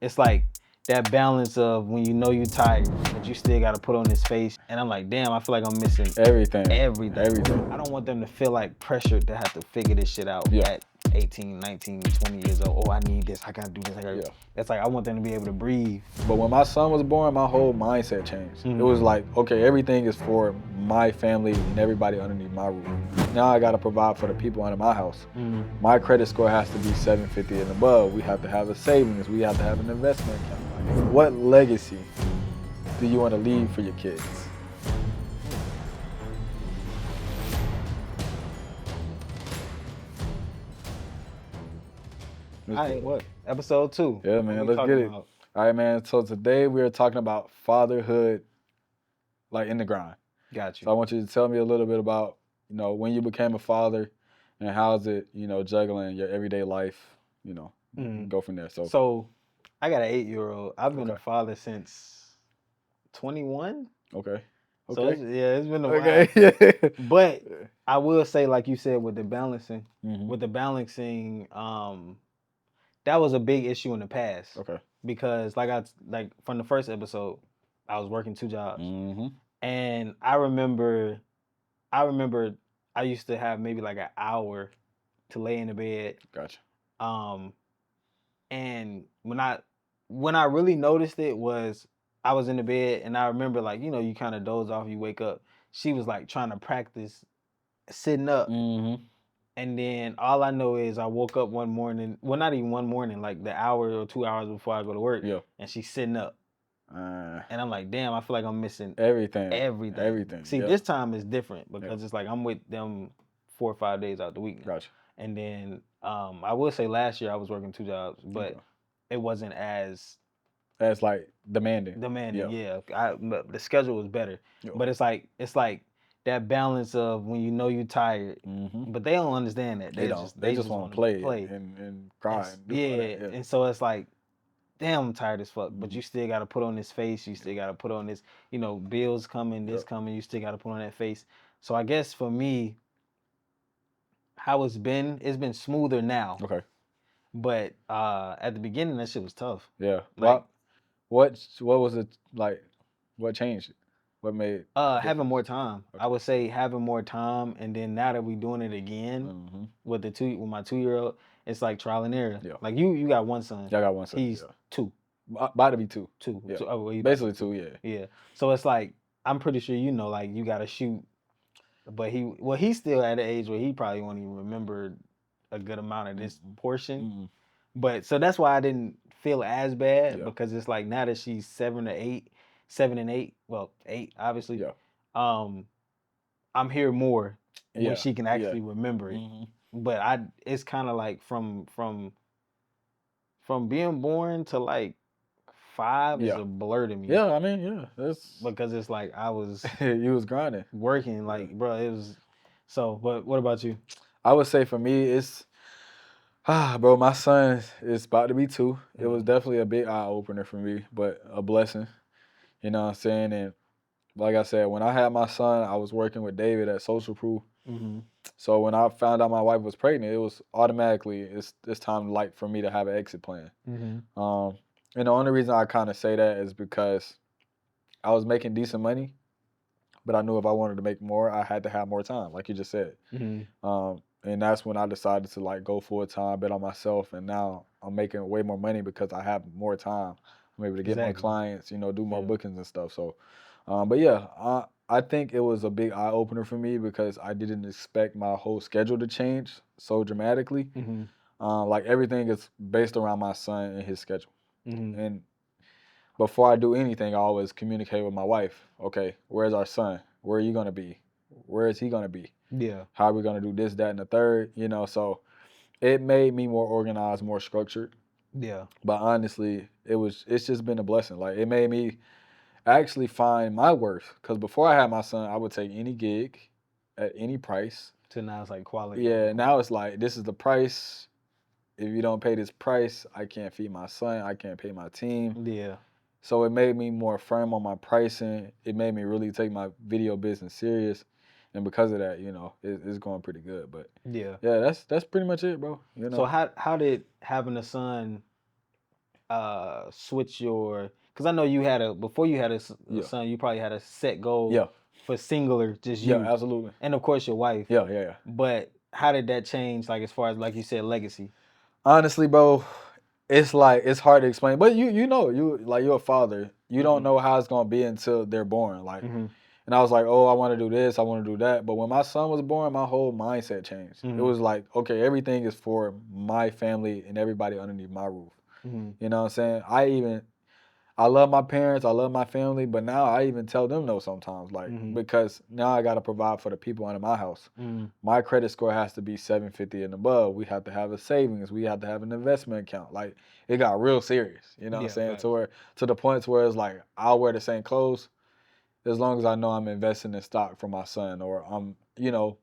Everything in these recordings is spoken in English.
it's like that balance of when you know you're tired, but you still got to put on this face. And I'm like, damn, I feel like I'm missing Everything. everything. I don't want them to feel like pressured to have to figure this shit out at 18, 19, 20 years old. Oh, I need this. I got to do this. It's like I want them to be able to breathe. But when my son was born, my whole mindset changed. It was like, okay, everything is for my family and everybody underneath my roof. Now I got to provide for the people under my house. My credit score has to be 750 and above. We have to have a savings. We have to have an investment account. What legacy do you want to leave for your kids? All right, what? Episode 2. Yeah, man, let's get it. All right, man. So today we're talking about fatherhood, like in the grind. Got you. So I want you to tell me a little bit about, when you became a father and how's it, juggling your everyday life, go from there. So I got an 8-year-old. I've been a father since 21. Okay. So it's been a while. Okay. But I will say, like you said, with the balancing, that was a big issue in the past. Okay. Because like from the first episode, I was working 2 jobs. And I remember I used to have maybe like an hour to lay in the bed. Gotcha. And when I really noticed it was I was in the bed and I remember like, you kind of doze off, you wake up. She was like trying to practice sitting up. And then all I know is I woke up one morning, well, not even one morning, like the hour or 2 hours before I go to work, and she's sitting up. And I'm like, damn, I feel like I'm missing everything. See, this time is different because it's like I'm with them 4 or 5 days out the week. Gotcha. And then I will say last year I was working 2 jobs, but it wasn't as like demanding. Yeah. But the schedule was better. But it's like that balance of when you know you're tired, but they don't understand that. They just want to play and cry. And so it's like, damn, I'm tired as fuck. But you still got to put on this face. You still got to put on this, bills coming, this coming. You still got to put on that face. So I guess for me, how it's been smoother now. Okay. But at the beginning, that shit was tough. Yeah. Like, what was it like? What changed it? What made having more time. Okay. I would say having more time, and then now that we're doing it again with my 2-year-old, it's like trial and error. Yeah. Like you got one son. Yeah, I got one son. He's 2. About to be 2. 2. Yeah. Basically 2. Yeah. Yeah. So it's like I'm pretty sure like you got to shoot, but he's still at an age where he probably won't even remember a good amount of this portion. But so that's why I didn't feel as bad because it's like now that she's 7 and 8, well 8 obviously. Yeah. I'm here more when she can actually remember it. But it's kind of like from being born to like 5 is a blur to me. Yeah, I mean, that's because it's like I was you was grinding, working like bro. It was so. But what about you? I would say for me, it's bro. My son is about to be 2. It was definitely a big eye opener for me, but a blessing. You know what I'm saying? And like I said, when I had my son, I was working with David at Social Proof. So when I found out my wife was pregnant, it was automatically it's time like for me to have an exit plan. And the only reason I kind of say that is because I was making decent money, but I knew if I wanted to make more, I had to have more time, like you just said. And that's when I decided to like go full time, bet on myself, and now I'm making way more money because I have more time. I'm able to get more clients, do more bookings and stuff. So, but yeah, I think it was a big eye opener for me because I didn't expect my whole schedule to change so dramatically. Like everything is based around my son and his schedule. And before I do anything, I always communicate with my wife. Okay, where's our son? Where are you gonna be? Where is he gonna be? Yeah. How are we gonna do this, that, and the third? So it made me more organized, more structured. Yeah. But honestly, it's just been a blessing. Like it made me actually find my worth. Because before I had my son, I would take any gig at any price. So now it's like quality. Yeah, now it's like this is the price. If you don't pay this price, I can't feed my son. I can't pay my team. Yeah. So it made me more firm on my pricing. It made me really take my video business serious. And because of that, it's going pretty good. But yeah, that's pretty much it, bro. So how did having a son switch your? Because I know you had before you had a Yeah. son, you probably had a set goal Yeah. for singular, just Yeah, you, absolutely. and of course your wife. Yeah. But how did that change? Like as far as like you said, legacy. Honestly, bro, it's like it's hard to explain. But you know, you're a father. You don't know how it's gonna be until they're born. Like, and I was like, oh, I want to do this, I want to do that. But when my son was born, my whole mindset changed. It was like, okay, everything is for my family and everybody underneath my roof. You know what I'm saying? I love my parents, I love my family, but now I even tell them no sometimes, like because now I got to provide for the people under my house. My credit score has to be 750 and above. We have to have a savings. We have to have an investment account. Like it got real serious. You know what I'm saying? To the point where it's like I'll wear the same clothes as long as I know I'm investing in stock for my son or I'm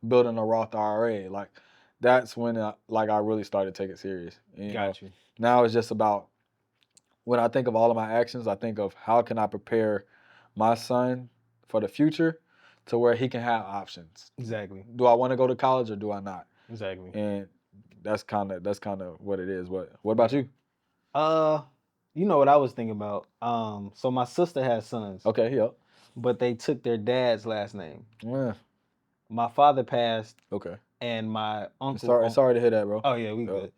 building a Roth IRA. Like that's when I really started taking it serious. And, Got you. now it's just about when I think of all of my actions, I think of how can I prepare my son for the future to where he can have options. Exactly. Do I want to go to college or do I not? Exactly. And that's kind of what it is. What about you? You know what I was thinking about? So my sister has sons. Okay, yep. But they took their dad's last name. Yeah. My father passed. Okay. And my uncle. Sorry to hear that, bro. Oh yeah, we good.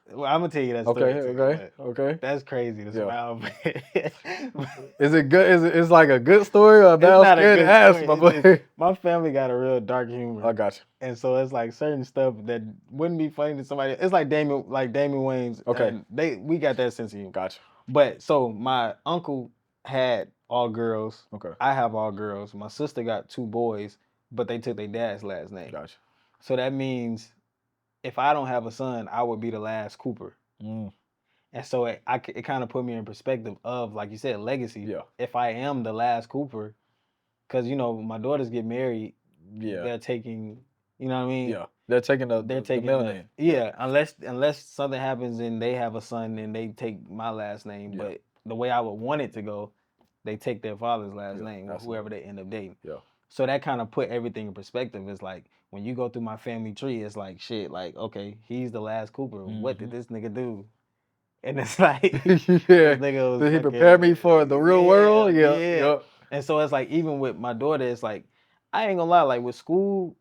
Well, I'm gonna tell you that Okay, story. okay. That's crazy to smile. Is it good? It's like a good story or a bad? It's not a good ask, story. my boy. My family got a real dark humor. I got you. And so it's like certain stuff that wouldn't be funny to somebody. It's like Damon Wayans. Okay. We got that sense of humor. Gotcha. But so my uncle had all girls. Okay. I have all girls. My sister got 2 boys, but they took their dad's last name. Gotcha. So that means if I don't have a son, I would be the last Cooper. And so it kind of put me in perspective of, like you said, legacy. Yeah. If I am the last Cooper, because my daughters get married, they're taking, you know what I mean? Yeah, they're taking the middle name. Yeah, unless something happens and they have a son and they take my last name. Yeah. But the way I would want it to go, they take their father's last name, or whoever they end up dating. Yeah. So that kind of put everything in perspective. It's like when you go through my family tree, it's like shit. Like, okay, he's the last Cooper. What did this nigga do? And it's like, did he prepare me for the real world? Yeah. And so it's like, even with my daughter, it's like, I ain't gonna lie, like with school,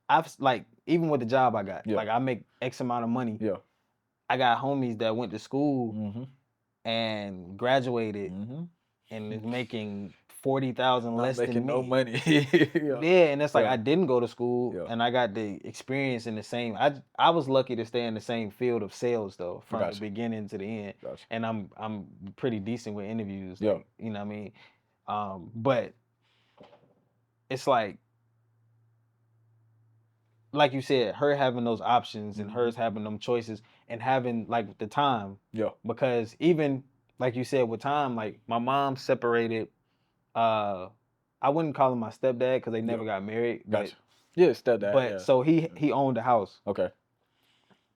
I've like, even with the job I got, like I make X amount of money. Yeah. I got homies that went to school and graduated and is making 40,000 less than me. No money. And it's like I didn't go to school and I got the experience in the same. I was lucky to stay in the same field of sales though, from the beginning to the end. And I'm pretty decent with interviews. Like, you know what I mean? But it's like you said, her having those options and hers having them choices and having like the time. Yeah. Because even like you said with time, like my mom separated. I wouldn't call him my stepdad because they never got married. Gotcha. Yeah, stepdad. But so he owned a house. Okay.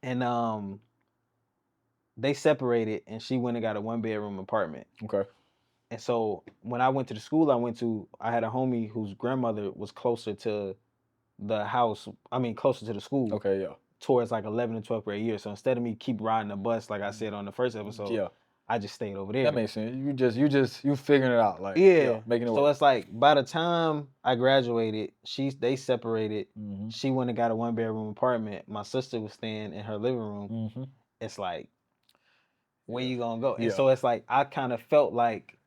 And they separated, and she went and got a 1-bedroom apartment. Okay. And so when I went to the school I went to, I had a homie whose grandmother was closer to the house. I mean, closer to the school. Okay. Yeah. Towards like 11th and 12th grade year. So instead of me keep riding the bus, like I said on the first episode, I just stayed over there. That makes sense. You figuring it out, like making it work. So it's like by the time I graduated, they separated. She went and got a 1-bedroom apartment. My sister was staying in her living room. It's like, where you gonna go? And so it's like I kind of felt like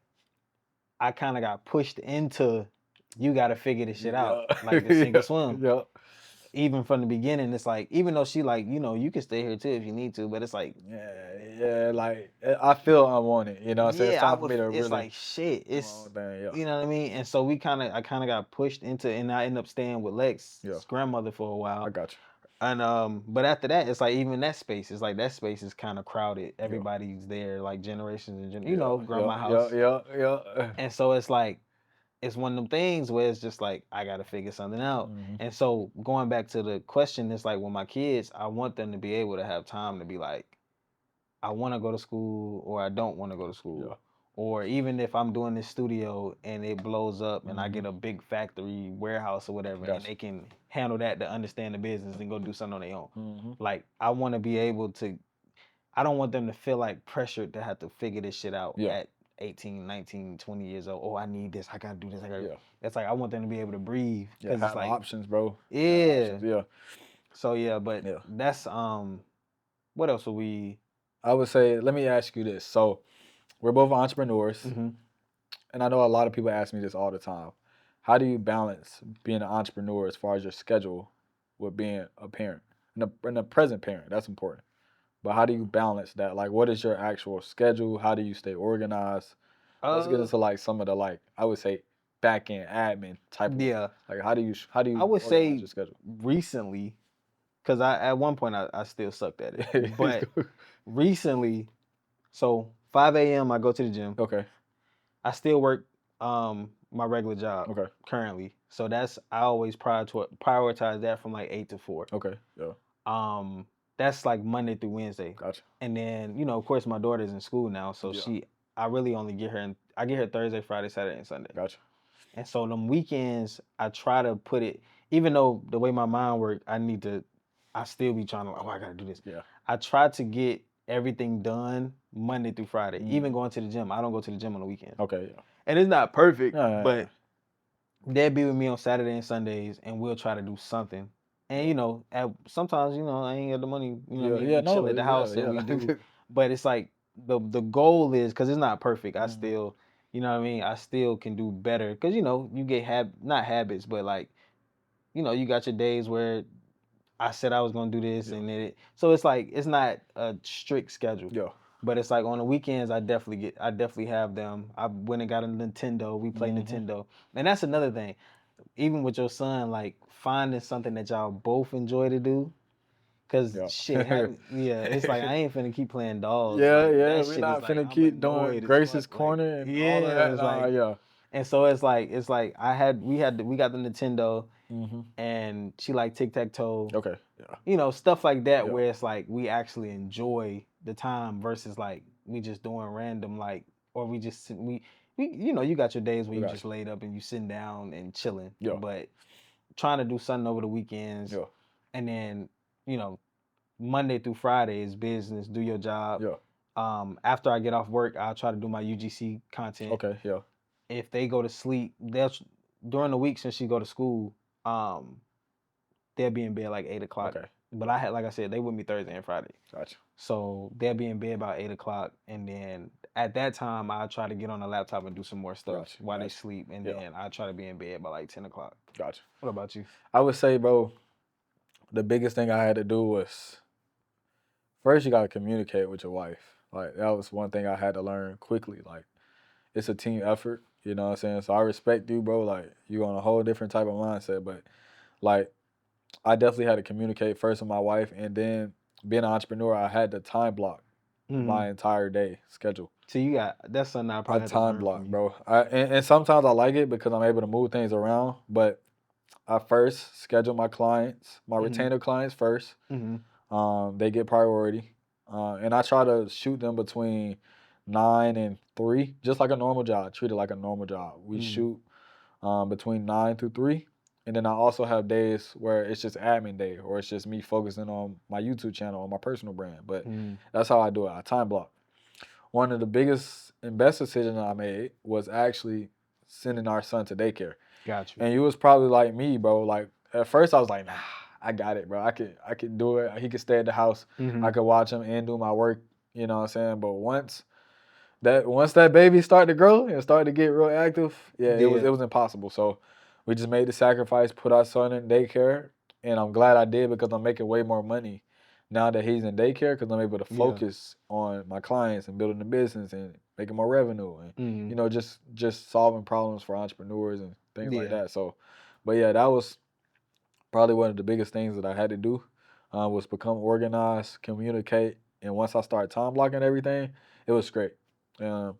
I kind of got pushed into, you got to figure this shit out, like the sink or swim. Yeah. Even from the beginning, it's like, even though she like, you can stay here too if you need to, but it's like, like I feel unwanted, you know what I'm saying? It's time for me to really. It's like shit. It's you know what I mean? And so I kind of got pushed into, and I ended up staying with Lex's grandmother for a while. I got you. And but after that, it's like even that space, it's like that space is kind of crowded. Everybody's there, like generations and grandma house. Yeah. And so it's like, it's one of them things where it's just like, I got to figure something out. And so going back to the question, it's like with my kids, I want them to be able to have time to be like, I want to go to school or I don't want to go to school. Yeah. Or even if I'm doing this studio and it blows up and I get a big factory warehouse or whatever, and they can handle that to understand the business and go do something on their own. Like, I want to be able to, I don't want them to feel like pressured to have to figure this shit out Yeah. at 18, 19, 20 years old. Oh, I need this. I gotta do this. I gotta. Yeah. It's like I want them to be able to breathe Yeah, because it's have like options, bro. Have yeah. options, yeah. So yeah, but Yeah. that's what else are we? I would say, let me ask you this. So we're both entrepreneurs, Mhm. and I know a lot of people ask me this all the time. How do you balance being an entrepreneur as far as your schedule with being a parent and a present parent? That's important. But how do you balance that? Like, what is your actual schedule? How do you stay organized? Let's get into like some of the like I would say back end admin type of Yeah. like how do you I would organize say your schedule? recently, because I at one point I still sucked at it, but recently, so 5 a.m. I go to the gym. Okay. I still work my regular job Okay. currently, so that's I always prioritize that from like 8 to 4. Okay. Yeah. That's like Monday through Wednesday, Gotcha. and then of course my daughter's in school now, so Yeah. I really only get her I get her Thursday, Friday, Saturday, and Sunday. Gotcha. And so them weekends, I try to put it, even though the way my mind works, I still be trying to, oh, I gotta do this. Yeah. I try to get everything done Monday through Friday. Even Mm. going to the gym, I don't go to the gym on the weekends. Okay. Yeah. And it's not perfect, Yeah. but they'll be with me on Saturday and Sundays, and we'll try to do something. And sometimes I ain't got the money. You know what I Yeah. mean? Yeah. We chill No. at the house Yeah. and we do. Yeah. But it's like the goal is because it's not perfect. I Mhm. still, you know what I mean. I still can do better because you get not habits, but like you got your days where I said I was gonna do this, Yeah. and then so it's like it's not a strict schedule. Yeah. But it's like on the weekends, I definitely have them. I went and got a Nintendo. We play Mhm. Nintendo, and that's another thing. Even with your son, like finding something that y'all both enjoy to do. Cause Yeah. shit, yeah, it's like I ain't finna keep playing dolls. Yeah. Like Yeah. that We're shit is not like finna I'm keep doing annoyed as Grace's fuck. Like corner and all of yeah, that. it's Nah. like, Yeah. and so it's like we got the Nintendo, Mhm. and she like tic tac toe. Okay. Yeah. Stuff like that Yeah. where it's like we actually enjoy the time versus like we just doing random like or we just we you got your days where We you got just laid up and you sitting down and chilling, Yeah. but trying to do something over the weekends, Yeah. and then you know Monday through Friday is business, do your job. Yeah. After I get off work, I'll try to do my UGC content. Okay. Yeah. If they go to sleep, during the week since she go to school, um, they'll be in bed like 8 o'clock. Okay. But I had, like I said, they with me Thursday and Friday. Gotcha. So they'll be in bed about 8 o'clock, and then at that time I'll try to get on the laptop and do some more stuff Gotcha. while they Gotcha. sleep, and Yeah. then I try to be in bed by like 10 o'clock. Gotcha. What about you? I would say, bro, the biggest thing I had to do was first you gotta communicate with your wife. Like that was one thing I had to learn quickly. Like it's a team effort. You know what I'm saying? So I respect you, bro. Like you on a whole different type of mindset, but like I definitely had to communicate first with my wife, and then being an entrepreneur, I had to time block my entire day schedule. So that's something I I probably had to time learn block, from you. bro. And sometimes I like it because I'm able to move things around. But I first schedule my clients, my retainer clients first. They get priority, and I try to shoot them between 9 and 3, just like a normal job. Treat it like a normal job. We shoot between 9 through 3, and then I also have days where it's just admin day, or it's just me focusing on my YouTube channel or my personal brand. But that's how I do it. I time block. One of the biggest and best decisions I made was actually sending our son to daycare. Got you. And you was probably like me, bro. Like at first I was like, nah, I got it, bro. I could do it. He could stay at the house. I could watch him and do my work. You know what I'm saying? But once that baby started to grow and started to get real active, it was impossible. So we just made the sacrifice, put our son in daycare, and I'm glad I did because I'm making way more money now that he's in daycare because I'm able to focus on my clients and building the business and making more revenue and just solving problems for entrepreneurs and things like that. So, but yeah, that was probably one of the biggest things that I had to do was become organized, communicate, and once I started time blocking everything, it was great. And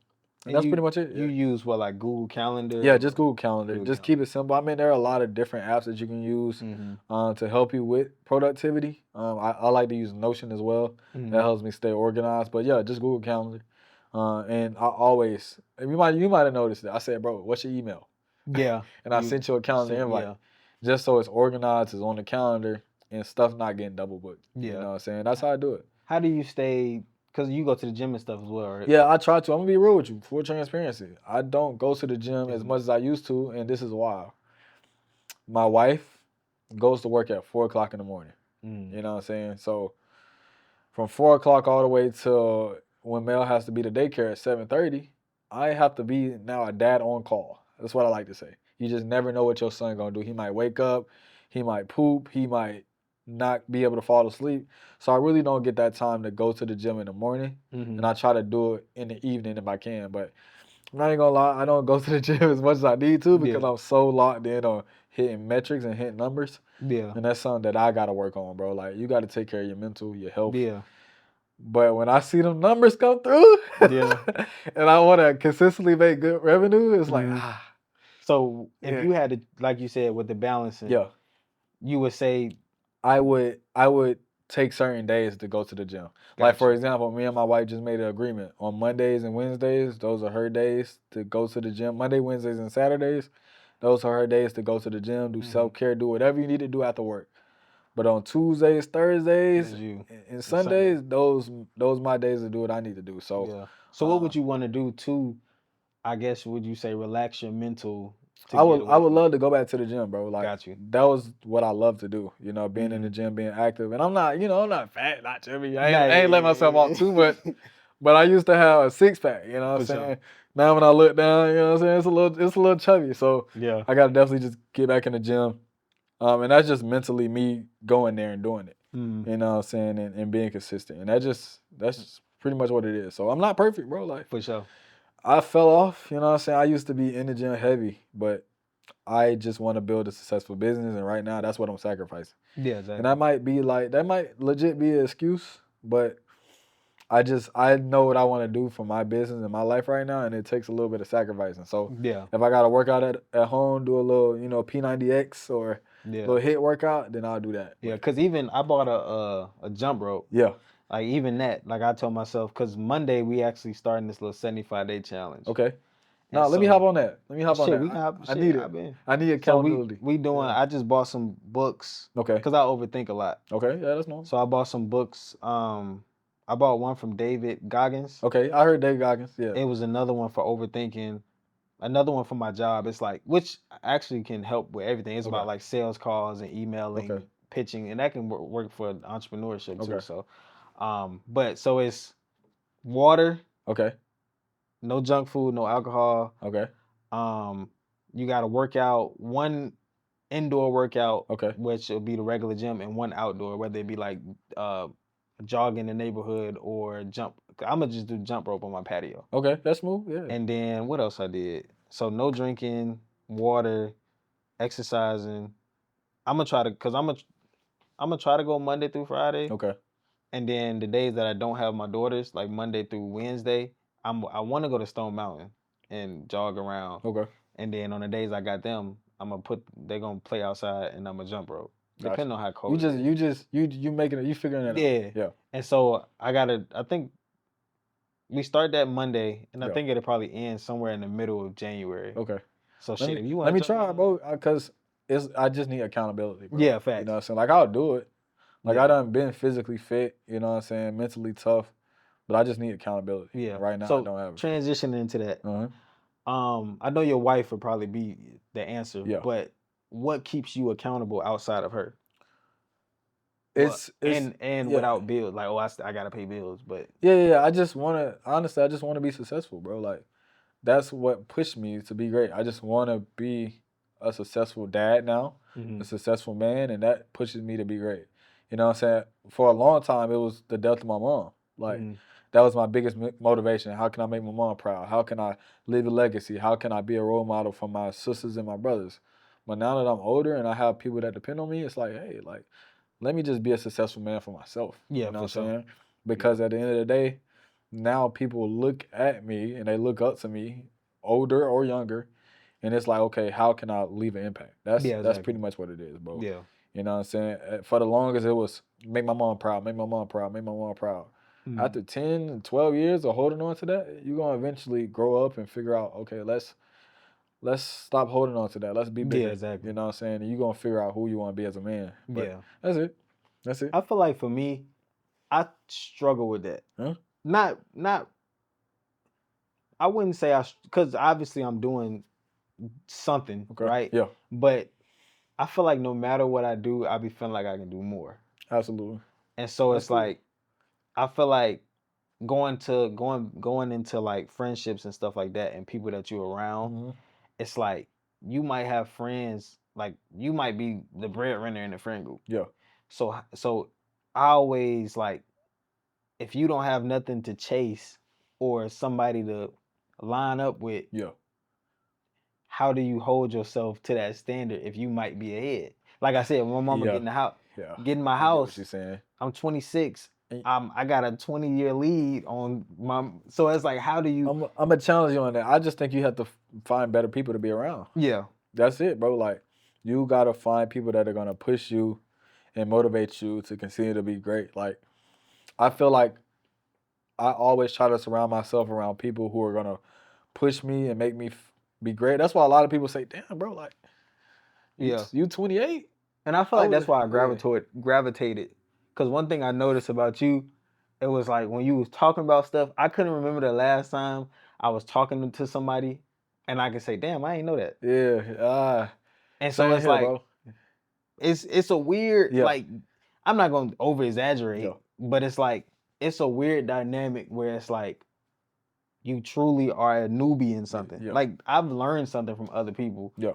that's pretty much it. You use what, like Google Calendar? Yeah, just Google Calendar. Just keep it simple. I mean, there are a lot of different apps that you can use to help you with productivity. I like to use Notion as well. That helps me stay organized. But yeah, just Google Calendar. And I always, and you might have noticed it. I said, bro, what's your email? Yeah. And I sent you a calendar invite just so it's organized, it's on the calendar, and stuff not getting double booked. You know what I'm saying? That's how I do it. How do you stay Cause you go to the gym and stuff as well, right? Yeah, I try to. I'm gonna be real with you, full transparency. I don't go to the gym as much as I used to, and this is why. My wife goes to work at 4:00 in the morning. You know what I'm saying? So from 4:00 all the way till when Mel has to be to daycare at 7:30, I have to be now a dad on call. That's what I like to say. You just never know what your son gonna do. He might wake up, he might poop, he might not be able to fall asleep. So I really don't get that time to go to the gym in the morning, and I try to do it in the evening if I can. But I'm not even gonna lie, I don't go to the gym as much as I need to because I'm so locked in on hitting metrics and hitting numbers. Yeah. And that's something that I gotta work on, bro. Like you gotta take care of your mental, your health. Yeah. But when I see them numbers come through, Yeah. and I want to consistently make good revenue, it's like, So if you had to, like you said, with the balancing, yeah, you would say, I would take certain days to go to the gym. Like for example, me and my wife just made an agreement on Mondays and Wednesdays. Those are her days to go to the gym. Monday, Wednesdays, and Saturdays, those are her days to go to the gym, do self-care, do whatever you need to do after work. But on Tuesdays, Thursdays, and Sundays, those my days to do what I need to do. So yeah. So what would you want to do to, I guess, would you say, relax your mental? I would love to go back to the gym, bro. Like that was what I love to do. You know, being in the gym, being active. And I'm not, I'm not fat, not chubby. I ain't let myself off too much. But I used to have a 6-pack. You know what I'm saying? Now when I look down, you know what I'm saying, it's a little chubby. So yeah, I gotta definitely just get back in the gym. And that's just mentally me going there and doing it. You know what I'm saying, and being consistent. And that's just pretty much what it is. So I'm not perfect, bro. Like for sure. I fell off, you know what I'm saying? I used to be in the gym heavy, but I just want to build a successful business, and right now that's what I'm sacrificing. Yeah, exactly. And that might legit be an excuse, but I know what I want to do for my business and my life right now, and it takes a little bit of sacrificing. So if I gotta work out at home, do a little, P90X or a little HIIT workout, then I'll do that. Yeah, because even I bought a jump rope. Yeah. Like even that, like I told myself, because Monday we actually starting this little 75-day challenge. Okay. Now let me hop on that. Let me hop on that. We can hop, I need it. I need accountability. So we doing. I just bought some books. Okay. Because I overthink a lot. Okay. Yeah, that's normal. So I bought some books. I bought one from David Goggins. Okay, I heard David Goggins. Yeah. It was another one for overthinking. Another one for my job. It's like, which actually can help with everything. It's about like sales calls and emailing, pitching, and that can work for entrepreneurship too. So, but so it's water. Okay. No junk food, no alcohol. Okay. You got to work out, one indoor workout, okay, which will be the regular gym, and one outdoor, whether it be like jog in the neighborhood or jump. I'm gonna just do jump rope on my patio. Okay, that's smooth. Yeah. And then what else I did? So no drinking, water, exercising. I'm gonna try to, cause I'm gonna try to go Monday through Friday. Okay. And then the days that I don't have my daughters, like Monday through Wednesday, I want to go to Stone Mountain and jog around. Okay. And then on the days I got them, they're gonna play outside and I'm gonna jump rope. Gotcha. Depending on how cold. You making it. You figuring it out. Yeah. And so I think we start that Monday, and I think it'll probably end somewhere in the middle of January. Okay. So if you want, let me try, bro, because I just need accountability, bro. Yeah, facts. You know what I'm saying? Like I'll do it. Like I done been physically fit, you know what I'm saying, mentally tough, but I just need accountability. Yeah. Right now so I don't have it. Transitioning into that. I know your wife would probably be the answer. Yeah. But what keeps you accountable outside of her? It's without bills, like I gotta pay bills, but yeah. I just wanna be successful, bro. Like that's what pushed me to be great. I just wanna be a successful dad now, a successful man, and that pushes me to be great. You know what I'm saying? For a long time, it was the death of my mom. Like that was my biggest motivation. How can I make my mom proud? How can I leave a legacy? How can I be a role model for my sisters and my brothers? But now that I'm older and I have people that depend on me, it's like, hey, like, let me just be a successful man for myself. Yeah, you know what I'm saying? Because at the end of the day, now people look at me and they look up to me, older or younger, and it's like, okay, how can I leave an impact? That's pretty much what it is, bro. Yeah. You know what I'm saying? For the longest, it was make my mom proud, make my mom proud, make my mom proud. After 10 and 12 years of holding on to that, you're going to eventually grow up and figure out, okay, let's stop holding on to that. Let's be bigger. Yeah, exactly. You know what I'm saying? And you're going to figure out who you want to be as a man. But that's it. That's it. I feel like for me, I struggle with that. Huh? not. I wouldn't say because obviously I'm doing something, Okay. right? Yeah. But I feel like no matter what I do, I be feeling like I can do more. Absolutely. And so That's it's cool. like I feel like going into like friendships and stuff like that and people that you're around, Mm-hmm. it's like you might have friends, like you might be the breadwinner in the friend group. Yeah. So I always like, if you don't have nothing to chase or somebody to line up with, Yeah. how do you hold yourself to that standard if you might be ahead? Like I said, when my mama Yeah. getting the house, Yeah. getting my I get what house, you're saying. I'm 26. And I got a 20-year lead on my. So it's like, how do you? I'm gonna challenge you on that. I just think you have to find better people to be around. Yeah. That's it, bro. Like, you gotta find people that are gonna push you and motivate you to continue to be great. Like, I feel like I always try to surround myself around people who are gonna push me and make me be great. That's why a lot of people say, "Damn, bro, like, Yeah. you 28." And I feel like that's why I Yeah. gravitated. Because one thing I noticed about you, it was like when you was talking about stuff, I couldn't remember the last time I was talking to somebody and I could say, damn, I ain't know that. Yeah. And so Same it's here, like, bro. it's a weird, Yeah. like, I'm not going to over exaggerate, Yeah. but it's like, it's a weird dynamic where it's like, you truly are a newbie in something. Yeah. Like, I've learned something from other people. Yeah.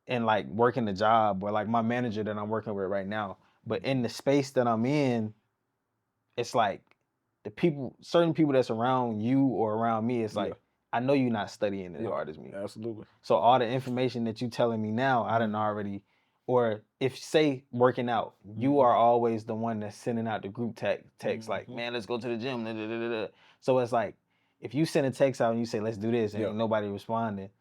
And like working the job or like my manager that I'm working with right now. But in the space that I'm in, it's like certain people that's around you or around me, it's like, I know you're not studying as hard as me. Absolutely. So all the information that you telling me now, I done already, or if say working out, you are always the one that's sending out the group text like, man, let's go to the gym. Da, da, da, da. So it's like, if you send a text out and you say, let's do this, and ain't nobody responding,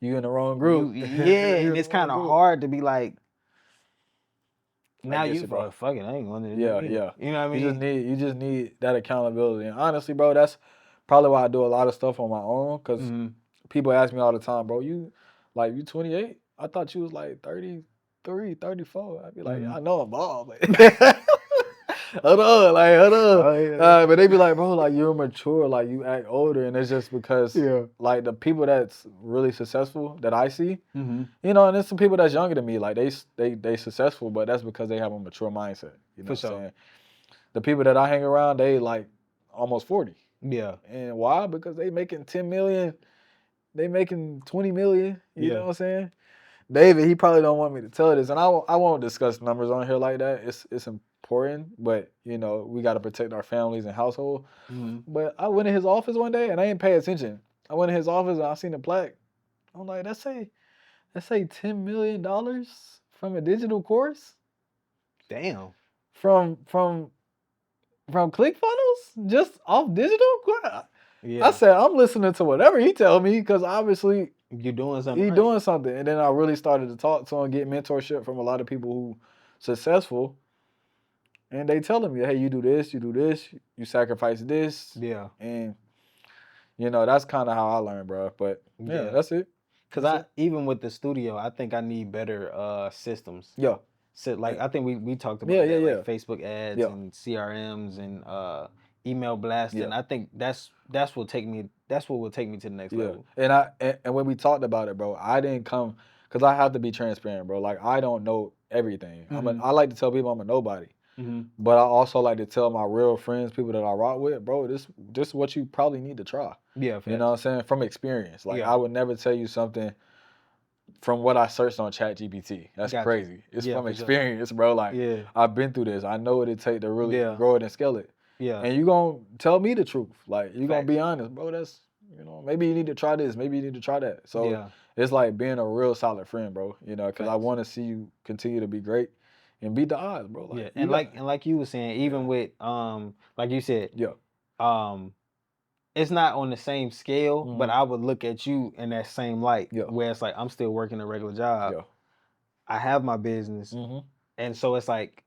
you in the wrong group. And it's kind of hard to be like, now you, bro. Fuck it, I ain't going to Yeah. You know what I mean? You just need that accountability. And honestly, bro, that's probably why I do a lot of stuff on my own. Because people ask me all the time, bro, you 28? I thought you was like 33, 34. I'd be like, I know I'm bald, but hold on. Oh, yeah. But they be like, bro, like, you're mature, like, you act older, and it's just because, like, the people that's really successful that I see, you know, and there's some people that's younger than me, like, they successful, but that's because they have a mature mindset, you know what I'm saying? The people that I hang around, they, like, almost 40. Yeah. And why? Because they making 10 million, they making 20 million, you know what I'm saying? David, he probably don't want me to tell this, and I won't discuss numbers on here like that. It's important, but you know we got to protect our families and household. But I went in his office one day and I didn't pay attention. I went in his office and I seen a plaque. I'm like, that's say $10 million from a digital course. Damn. From ClickFunnels, just off digital. Yeah. I said I'm listening to whatever he tell me because obviously. You're doing something. He doing something. And then I really started to talk to him, get mentorship from a lot of people who successful. And they telling me, hey, you do this, you sacrifice this. Yeah. And, you know, that's kind of how I learned, bro. But, yeah. That's it. Because even with the studio, I think I need better systems. Yeah. So, like, I think we talked about that, like Facebook ads and CRMs and email blasting. I think that's what will take me to the next level. And when we talked about it, bro, I didn't come because I have to be transparent, bro. Like, I don't know everything. I like to tell people I'm a nobody. But I also like to tell my real friends, people that I rock with, bro, this is what you probably need to try. Yeah, you know what I'm saying? From experience. Like, I would never tell you something from what I searched on ChatGPT. That's crazy. It's from experience, bro. Like, I've been through this. I know what it takes to really grow it and scale it. Yeah. And you gonna tell me the truth. Like, you gonna be honest, bro. That's, you know, maybe you need to try this. Maybe you need to try that. So it's like being a real solid friend, bro. You know, because I want to see you continue to be great and beat the odds, bro. Like, and like you were saying, even with like you said, it's not on the same scale, but I would look at you in that same light, where it's like I'm still working a regular job. I have my business, and so it's like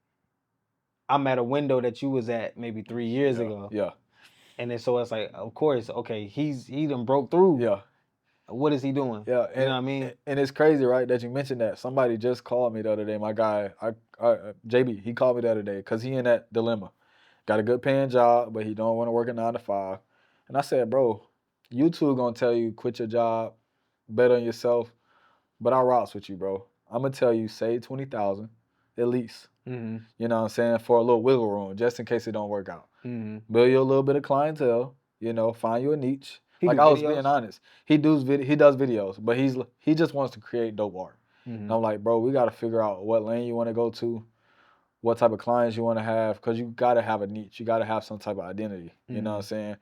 I'm at a window that you was at maybe 3 years ago. And then so it's like, of course, okay, he done broke through. What is he doing? Yeah, you know what I mean? And it's crazy, right, that you mentioned that. Somebody just called me the other day. My guy, JB, he called me the other day because he in that dilemma. got a good paying job, but he don't want to work a 9 to 5. And I said, bro, YouTube gonna tell you quit your job, bet on yourself. But I rocks with you, bro. I'm gonna tell you save 20,000 at least. Mm-hmm. You know what I'm saying, for a little wiggle room, just in case it don't work out. Mm-hmm. Build you a little bit of clientele. You know, find you a niche. He Like do I was videos? being honest, he does videos, but he just wants to create dope art. Mm-hmm. And I'm like, bro, we got to figure out what lane you want to go to, what type of clients you want to have, because you got to have a niche. You got to have some type of identity. You know what I'm saying?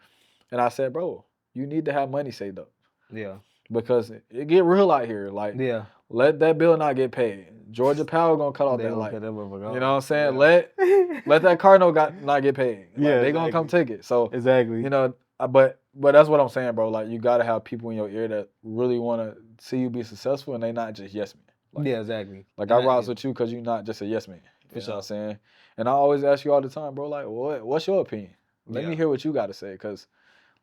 And I said, bro, you need to have money saved up. Yeah. Because it get real out here. Like, Yeah. let that bill not get paid. Georgia Power gonna cut off They that gonna light. cut that motherfucker off. You know what I'm saying? Yeah. Let that car not get paid. Like, Yeah, they gonna come take it. So exactly. you know, but that's what I'm saying, bro. Like, you gotta have people in your ear that really want to see you be successful, and they not just yes men. Like, yeah, exactly. Like, And I rocks with you because you're not just a yes man. For You know what I'm sure. saying? And I always ask you all the time, bro. Like, what's your opinion? Let me hear what you got to say, because,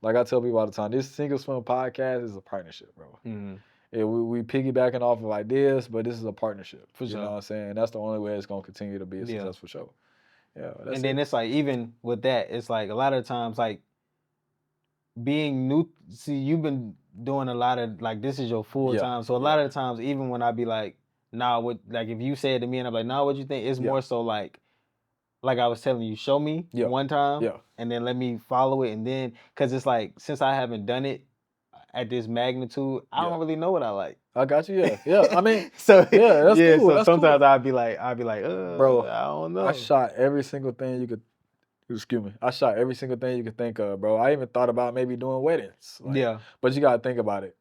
like I tell people all the time, this Single Swim podcast is a partnership, bro. Mm-hmm. Yeah, we piggybacking off of ideas, but this is a partnership. For You sure. know what I'm saying? That's the only way it's gonna continue to be a successful show. Yeah, that's And then it's like, even with that, it's like a lot of times, like, being new. See, you've been doing a lot of, like, this is your full time. So a lot of the times, even when I be like, nah, what, like, if you say it to me and I'm like, nah, what you think? It's more so like I was telling you, show me one time, and then let me follow it, and then, because it's like, since I haven't done it at this magnitude, I don't really know what I like. I got you. Yeah. I mean, so yeah, that's cool. So that's sometimes cool. I'd be like, bro, I don't know. I shot every single thing you could. Excuse me. I shot every single thing you could think of, bro. I even thought about maybe doing weddings. Like, but you gotta think about it.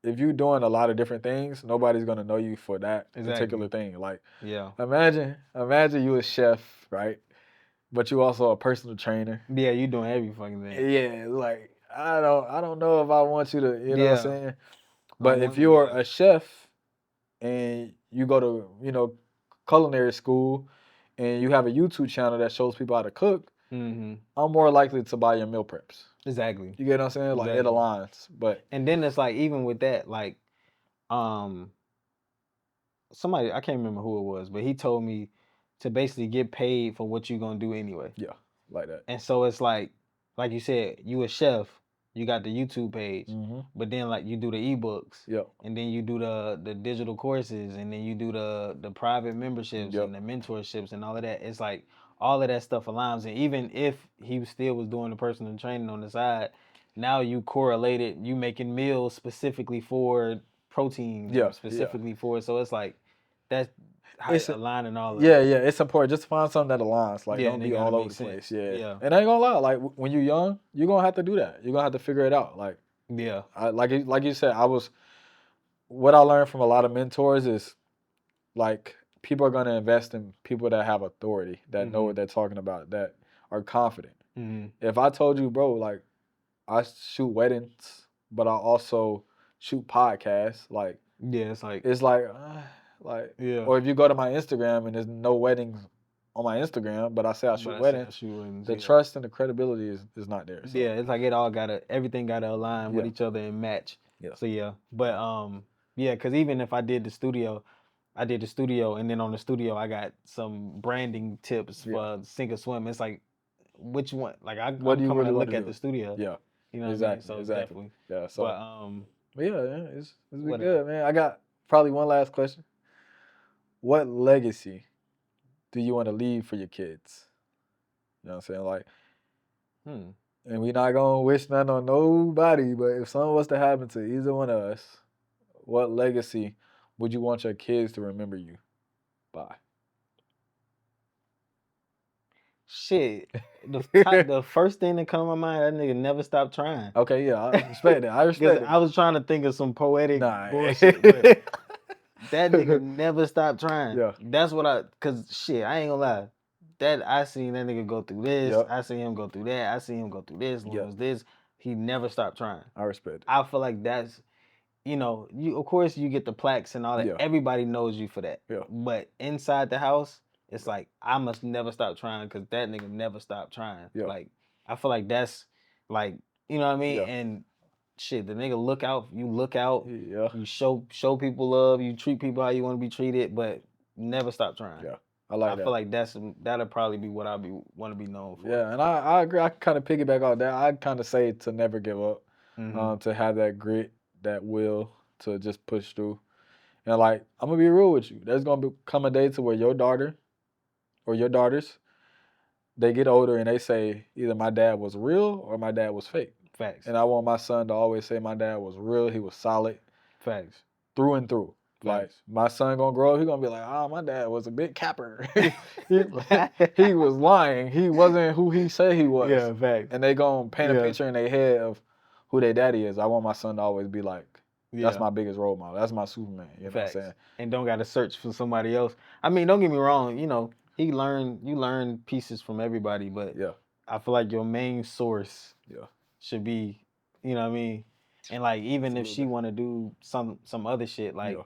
If you're doing a lot of different things, nobody's gonna know you for that particular thing. Like, imagine you a chef, right? But you also a personal trainer. Yeah, you doing every fucking thing. Yeah, like, I don't know if I want you to, you know what I'm saying? But if wonder, you're a chef and you go to, culinary school and you have a YouTube channel that shows people how to cook, I'm more likely to buy your meal preps. Exactly. You get what I'm saying? Like, it aligns. But and then it's like, even with that, like, somebody, I can't remember who it was, but he told me to basically get paid for what you're gonna do anyway. Yeah, like that. And so it's like you said, you a chef, you got the YouTube page, but then, like, you do the ebooks, and then you do the digital courses, and then you do the private memberships and the mentorships and all of that. It's like all of that stuff aligns. And even if he still was doing the personal training on the side, now you correlated, you making meals specifically for protein, specifically for it. So it's like that's how it's aligning all of that. Yeah, it's important. Just find something that aligns. Like, don't be all over the place. Yeah. And I ain't gonna lie, like, when you're young, you're gonna have to do that. You're gonna have to figure it out. Like, like you said, what I learned from a lot of mentors is, like, people are gonna invest in people that have authority, that know what they're talking about, that are confident. If I told you, bro, like, I shoot weddings, but I also shoot podcasts, like, it's like, or if you go to my Instagram and there's no weddings on my Instagram, but I say I shoot weddings, the trust and the credibility is not there. So. Yeah, it's like everything gotta align with each other and match. Yeah. So but because even if I did the studio, and then on the studio I got some branding tips for Sink or Swim. It's like, which one? Like, I'm coming to look at the studio. Yeah. You know what I mean? So definitely. Yeah. So. But it's been good, man. I got probably one last question. What legacy do you want to leave for your kids? You know what I'm saying? Like, and we're not gonna wish nothing on nobody, but if something was to happen to either one of us, what legacy would you want your kids to remember you by? Shit. The first thing that come to my mind, that nigga never stopped trying. Okay, yeah, I respect that. I respect it. I was trying to think of some poetic bullshit, but that nigga never stopped trying. Yeah. That's what cause shit, I ain't gonna lie. That I seen that nigga go through this, I seen him go through that, I seen him go through this, lose this. He never stopped trying. I respect it. I feel like that's, you, of course you get the plaques and all that. Everybody knows you for that. Yeah. But inside the house, it's like, I must never stop trying, because that nigga never stopped trying. Yeah. Like, I feel like that's, like, you know what I mean? Yeah. And shit, the nigga you look out, you show people love, you treat people how you want to be treated, but never stop trying. Yeah. I like I that. feel like that'll probably be what want to be known for. Yeah, and I agree. I kind of piggyback off that. I kind of say to never give up, Mm-hmm. to have that grit, that will to just push through. And like, I'm gonna be real with you. There's gonna come a day to where your daughter or your daughters, they get older and they say either my dad was real or my dad was fake. Facts. And I want my son to always say my dad was real. He was solid. Facts. Through and through. Like, my son gonna grow up, he gonna be like, oh, my dad was a big capper. he was lying. He wasn't who he said he was. Yeah, facts. And they gonna paint a picture in their head of who their daddy is. I want my son to always be like, that's my biggest role model. That's my Superman. You know what I'm saying? And don't gotta search for somebody else. I mean, don't get me wrong, you learn pieces from everybody, but I feel like your main source should be, you know what I mean? And like even if she wanna do some other shit, like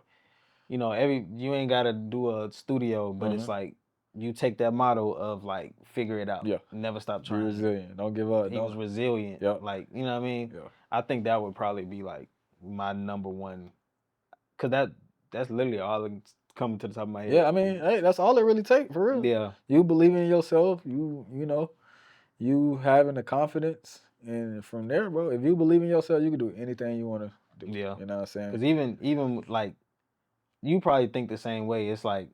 you ain't gotta do a studio, but it's like you take that motto of like figure it out. Never stop trying. Be resilient. Don't give up. He was resilient. Like, you know what I mean? I think that would probably be like my number one, cause that's literally all that's coming to the top of my head. Yeah, I mean, hey, that's all it really takes for real. Yeah. You believe in yourself, you having the confidence, and from there, bro, if you believe in yourself, you can do anything you want to do. Yeah. You know what I'm saying? Cause even like you probably think the same way. It's like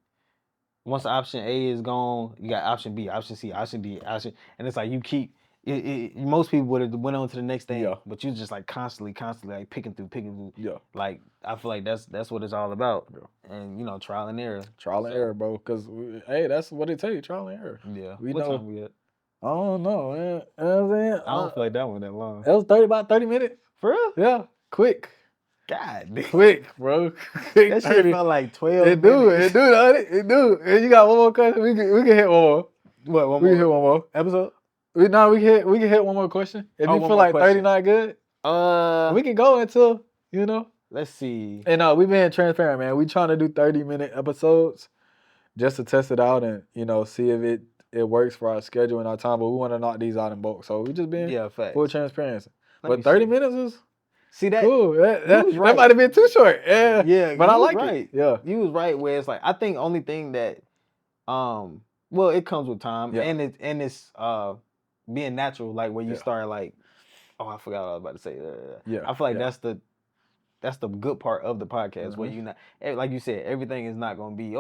once option A is gone, you got option B, option C, option D, and it's like you keep. Most people would have went on to the next thing, but you just like constantly like picking through. Yeah. Like I feel like that's what it's all about, and trial and error. Trial and error, bro. Cause hey, that's what it takes. Trial and error. Yeah. What time we at? I don't know, man. You know what I'm saying? I don't feel like that one that long. It was about 30 minutes. For real? Yeah. Quick. God damn. Quick, bro. Quick, that shit felt like 12 It do. It do. And you got one more question? We can hit one more. What, one we more? can hit one more. Episode? We can hit one more question. If you feel like 30 not good, we can go until, Let's see. And we've been transparent, man. We trying to do 30-minute episodes just to test it out and, see if it works for our schedule and our time. But we want to knock these out in bulk. So we just been full transparency. But 30 minutes is cool. That might have been too short. Yeah. But I like it. Yeah. You was right where it's like, I think only thing that, well, it comes with time and it's being natural, like where you start like, oh, I forgot what I was about to say. I feel like that's the good part of the podcast where you not, like you said, everything is not gonna be And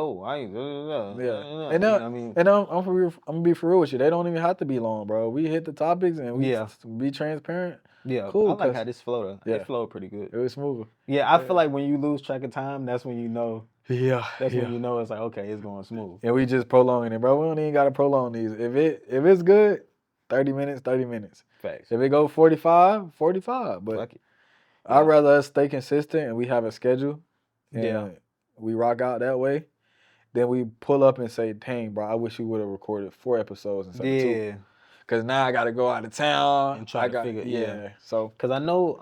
I'm gonna be for real with you. They don't even have to be long, bro. We hit the topics and we be transparent. Yeah, cool. I like how this flowed. It flowed pretty good. It was smooth. Yeah, I feel like when you lose track of time, that's when you know. Yeah, that's when you know it's like, okay, it's going smooth. And we just prolonging it, bro. We don't even gotta prolong these. If it's good, 30 minutes, 30 minutes. Facts. If it go 45, 45. But I'd rather us stay consistent and we have a schedule. And we rock out that way. Then we pull up and say, dang, bro, I wish we would have recorded 4 episodes instead of 2. Because now I got to go out of town. And try to figure So. Because I know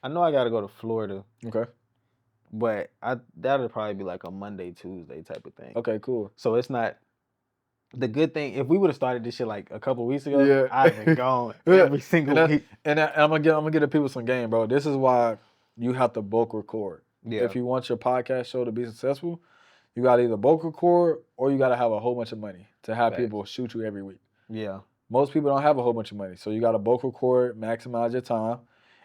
I got to go to Florida. Okay. But that'll probably be like a Monday, Tuesday type of thing. Okay, cool. So it's not. The good thing, if we would have started this shit like a couple weeks ago, I'd have been gone every single week. And I'm gonna get the people some game, bro. This is why you have to bulk record. Yeah. If you want your podcast show to be successful, you gotta either bulk record or you gotta have a whole bunch of money to have people shoot you every week. Yeah. Most people don't have a whole bunch of money, so you gotta bulk record, maximize your time.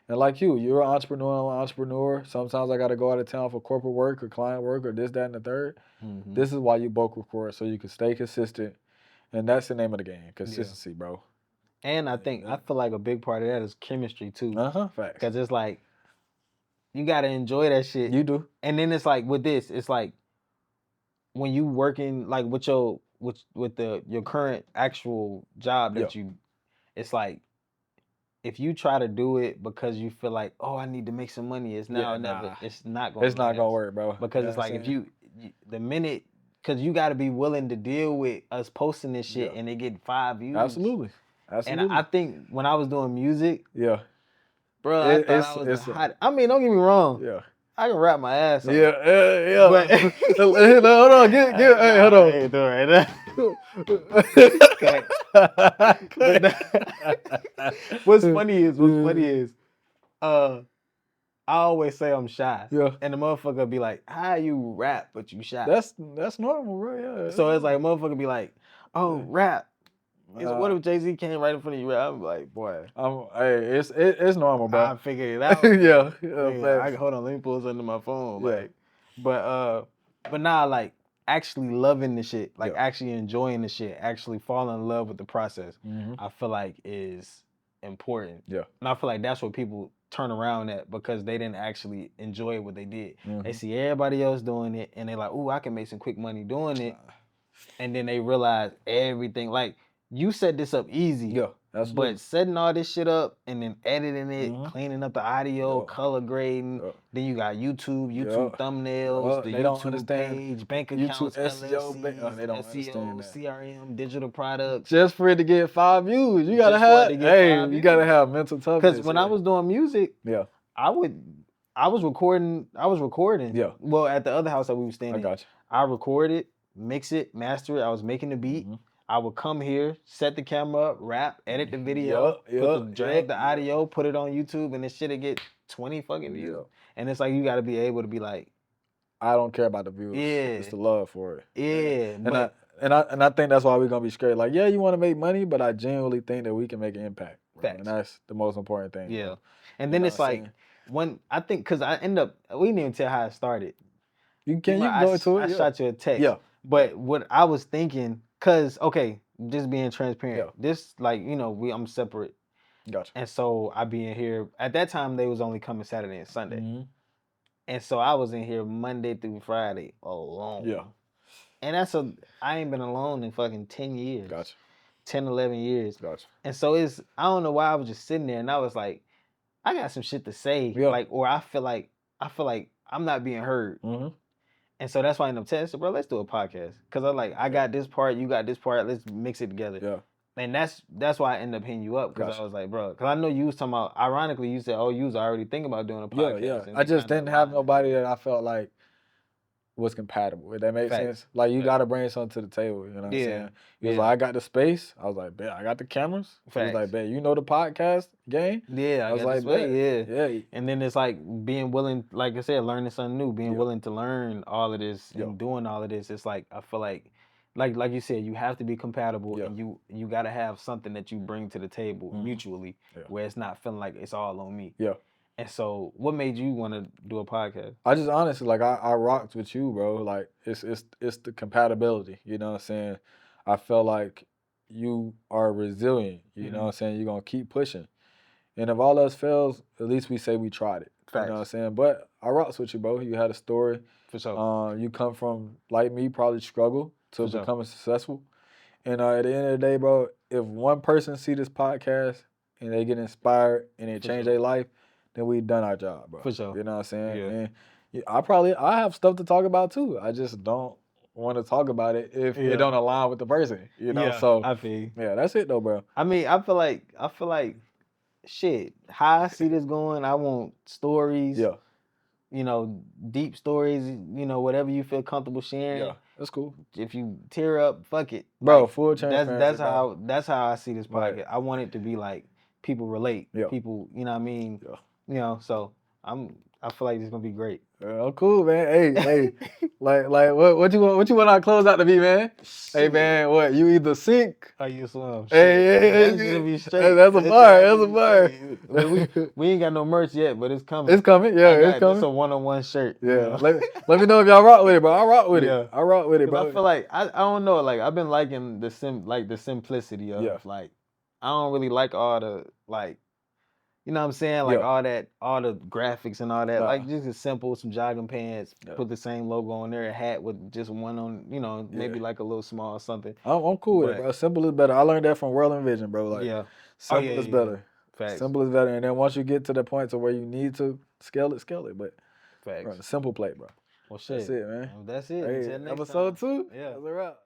And like you're an entrepreneur, I'm an entrepreneur. Sometimes I gotta go out of town for corporate work or client work or this, that, and the third. Mm-hmm. This is why you bulk record, so you can stay consistent. And that's the name of the game, consistency, bro. And I feel like a big part of that is chemistry too. Facts. Because it's like, you gotta enjoy that shit. You do. And then it's like with this, it's like when you working like with your current actual job that it's like, if you try to do it because you feel like, oh, I need to make some money, it's now never. It's not gonna work, bro. Because it's like if you the minute, because you got to be willing to deal with us posting this shit and they get 5 views. Absolutely. And I think when I was doing music, bro, I was hot. I mean, don't get me wrong. Yeah. I can rap my ass off. Yeah. But hold on, hey, hold on. I ain't doing right now. What's funny is, I always say I'm shy. Yeah. And the motherfucker be like, how you rap but you shy? That's normal, bro. Yeah. So it's like motherfucker be like, oh, rap. What if Jay-Z came right in front of you? I'm like, boy. Hey, it's normal, bro. I figured it out. Yeah. Hold on, let me pull this under my phone. Yeah. Like, but now like actually loving the shit, like actually enjoying the shit, actually falling in love with the process, I feel like is important. Yeah. And I feel like that's what people turn around at because they didn't actually enjoy what they did. They see everybody else doing it and they're like, ooh, I can make some quick money doing it. And then they realize everything. Like, you set this up easy. Yeah, absolutely. But setting all this shit up and then editing it, cleaning up the audio, color grading, then you got YouTube thumbnails, the YouTube page, bank accounts, SEO, LLCs, they don't SEO, understand that. CRM, digital products. Just for it to get 5 views, you gotta have mental toughness. Because when I was doing music, I was recording. Yeah. Well, at the other house that we were staying in, got you. I recorded, mix it, master it. I was making the beat. I would come here, set the camera up, rap, edit the video, drag the audio, put it on YouTube, and this shit'll get 20 fucking views. And it's like you got to be able to be like, I don't care about the views. Yeah. It's the love for it. Yeah. And I think that's why we're gonna be straight. Like, yeah, you want to make money, but I genuinely think that we can make an impact. Facts. And that's the most important thing. Yeah. And then it's like when I think because I end up we didn't even tell how it started. You can go into it. I shot you a text. Yeah. But what I was thinking, cause okay, just being transparent. This like I'm separate. Gotcha. And so I be in here at that time. They was only coming Saturday and Sunday. And so I was in here Monday through Friday alone. Yeah. And I ain't been alone in fucking 10 years. Gotcha. 10, 11 years. Gotcha. And so I don't know why I was just sitting there and I was like, I got some shit to say. Like, or I feel like I'm not being heard. And so that's why I ended up telling, bro, let's do a podcast. Cause I'm like, I got this part, you got this part, let's mix it together. Yeah. And that's why I ended up hitting you up. Cause I was like, bro, cause I know you was talking about, ironically, you said, oh, you was already thinking about doing a podcast. Yeah. I just didn't have nobody that I felt like was compatible. If that makes sense. Like, you got to bring something to the table. You know what I'm saying? He was like, I got the space. I was like, bet, I got the cameras. He was like, bet, you know the podcast game? Yeah, I was like, bet. Yeah. And then it's like being willing, like I said, learning something new, being willing to learn all of this and doing all of this. It's like, I feel like you said, you have to be compatible and you got to have something that you bring to the table mutually where it's not feeling like it's all on me. Yeah. And so, what made you want to do a podcast? I just honestly, like, I rocked with you, bro. Like, it's the compatibility. You know what I'm saying? I felt like you are resilient. You know what I'm saying? You're gonna keep pushing. And if all else fails, at least we say we tried it. Facts. You know what I'm saying? But I rocked with you, bro. You had a story. For sure. You come from, like me, probably struggle to becoming successful. And at the end of the day, bro, if one person see this podcast and they get inspired and it change their life, then we've done our job, bro. For sure. You know what I'm saying? Yeah. And I have stuff to talk about too. I just don't want to talk about it if it don't align with the person. You know, so I feel you. Yeah, that's it though, bro. I mean, I feel like shit, how I see this going, I want stories. Yeah. Deep stories, whatever you feel comfortable sharing. Yeah, that's cool. If you tear up, fuck it. Bro, like, full transparency. That's how I see this podcast. Right. I want it to be like people relate. Yeah. People, you know what I mean? Yeah. So I feel like it's gonna be great. Oh, cool, man. Hey, like what you want our close out to be, man? Shit. Hey, man, what you either sink or you swim. Hey, that's gonna be straight. That's a bar. That's a bar. We ain't got no merch yet, but it's coming. It's coming. Yeah, it's coming. It's a one-on-one shirt. Yeah. Let me know if y'all rock with it, bro. I rock with it. I rock with it, bro. I feel like I don't know. Like, I've been liking the simplicity of like, I don't really like all the like. You know what I'm saying? Like all the graphics and all that. Like, just as simple, some jogging pants, put the same logo on there, a hat with just one on, maybe like a little small something. I'm cool with it, bro. Simple is better. I learned that from World and Vision, bro. Like, simple is better. Facts. Simple is better. And then once you get to the point to where you need to scale it. But facts. Bro, simple plate, bro. Well, shit. That's it, man. That's it. Hey, Until next episode time. 2? Yeah. That's a wrap.